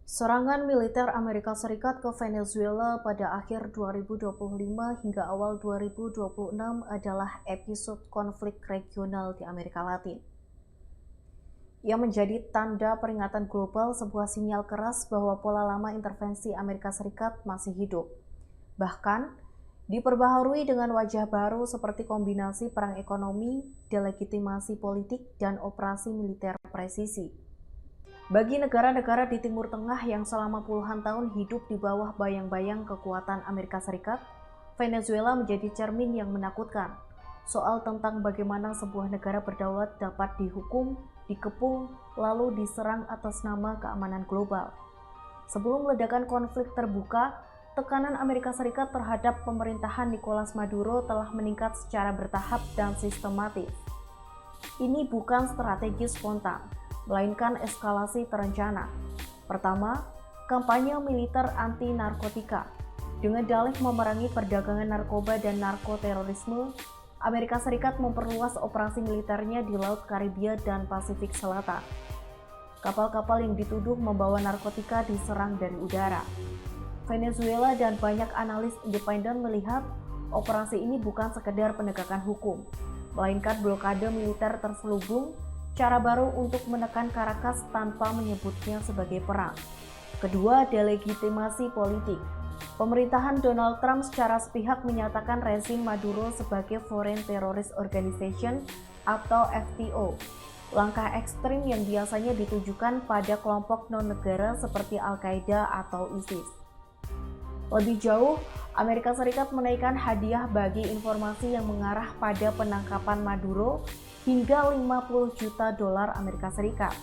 Serangan militer Amerika Serikat ke Venezuela pada akhir 2025 hingga awal 2026 adalah episode konflik regional di Amerika Latin. Ia menjadi tanda peringatan global, sebuah sinyal keras bahwa pola lama intervensi Amerika Serikat masih hidup. Bahkan, diperbaharui dengan wajah baru seperti kombinasi perang ekonomi, delegitimasi politik, dan operasi militer presisi. Bagi negara-negara di Timur Tengah yang selama puluhan tahun hidup di bawah bayang-bayang kekuatan Amerika Serikat, Venezuela menjadi cermin yang menakutkan. Soal tentang bagaimana sebuah negara berdaulat dapat dihukum, dikepung, lalu diserang atas nama keamanan global. Sebelum ledakan konflik terbuka, tekanan Amerika Serikat terhadap pemerintahan Nicolas Maduro telah meningkat secara bertahap dan sistematis. Ini bukan strategi spontan, melainkan eskalasi terencana. Pertama, kampanye militer anti-narkotika. Dengan dalih memerangi perdagangan narkoba dan narkoterorisme, Amerika Serikat memperluas operasi militernya di Laut Karibia dan Pasifik Selatan. Kapal-kapal yang dituduh membawa narkotika diserang dari udara. Venezuela dan banyak analis independen melihat operasi ini bukan sekedar penegakan hukum, melainkan blokade militer terselubung, cara baru untuk menekan Caracas tanpa menyebutnya sebagai perang. Kedua, delegitimasi politik. Pemerintahan Donald Trump secara sepihak menyatakan rezim Maduro sebagai Foreign Terrorist Organization atau FTO. Langkah ekstrim yang biasanya ditujukan pada kelompok non-negara seperti Al-Qaeda atau ISIS. Lebih jauh, Amerika Serikat menaikkan hadiah bagi informasi yang mengarah pada penangkapan Maduro hingga 50 juta dolar Amerika Serikat.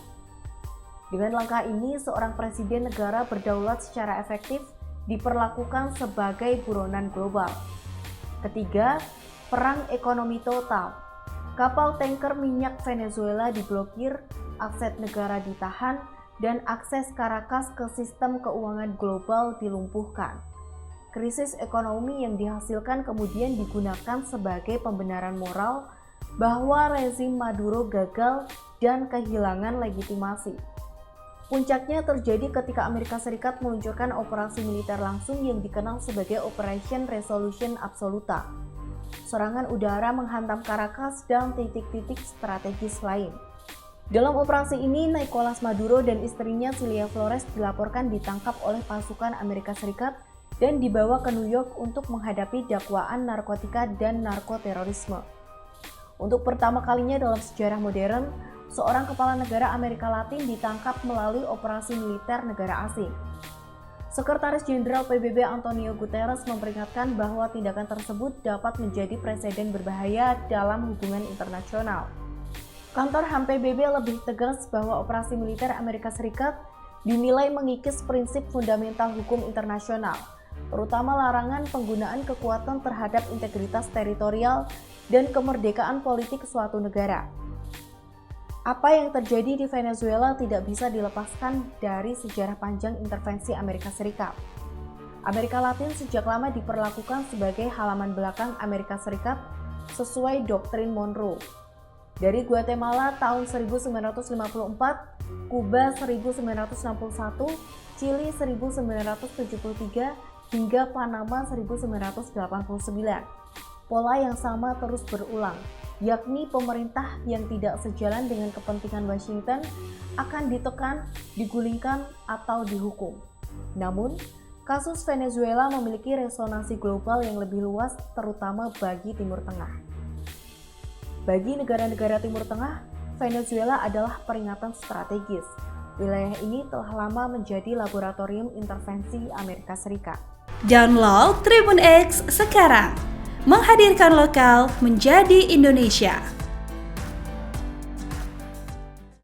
Dengan langkah ini, seorang presiden negara berdaulat secara efektif diperlakukan sebagai buronan global. Ketiga, perang ekonomi total. Kapal tanker minyak Venezuela diblokir, aset negara ditahan, dan akses Caracas ke sistem keuangan global dilumpuhkan. Krisis ekonomi yang dihasilkan kemudian digunakan sebagai pembenaran moral bahwa rezim Maduro gagal dan kehilangan legitimasi. Puncaknya terjadi ketika Amerika Serikat meluncurkan operasi militer langsung yang dikenal sebagai Operation Resolution Absoluta. Serangan udara menghantam Caracas dan titik-titik strategis lain. Dalam operasi ini, Nicolas Maduro dan istrinya Cilia Flores dilaporkan ditangkap oleh pasukan Amerika Serikat dan dibawa ke New York untuk menghadapi dakwaan narkotika dan narkoterorisme. Untuk pertama kalinya dalam sejarah modern, seorang kepala negara Amerika Latin ditangkap melalui operasi militer negara asing. Sekretaris Jenderal PBB Antonio Guterres memperingatkan bahwa tindakan tersebut dapat menjadi preseden berbahaya dalam hubungan internasional. Kantor HAM PBB lebih tegas bahwa operasi militer Amerika Serikat dinilai mengikis prinsip fundamental hukum internasional, terutama larangan penggunaan kekuatan terhadap integritas teritorial dan kemerdekaan politik suatu negara. Apa yang terjadi di Venezuela tidak bisa dilepaskan dari sejarah panjang intervensi Amerika Serikat. Amerika Latin sejak lama diperlakukan sebagai halaman belakang Amerika Serikat sesuai doktrin Monroe. Dari Guatemala tahun 1954, Kuba 1961, Chili 1973, hingga Panama 1989. Pola yang sama terus berulang, yakni pemerintah yang tidak sejalan dengan kepentingan Washington akan ditekan, digulingkan, atau dihukum. Namun, kasus Venezuela memiliki resonansi global yang lebih luas, terutama bagi Timur Tengah. Bagi negara-negara Timur Tengah, Venezuela adalah peringatan strategis. Wilayah ini telah lama menjadi laboratorium intervensi Amerika Serikat. Download Tribun X sekarang, menghadirkan lokal menjadi Indonesia.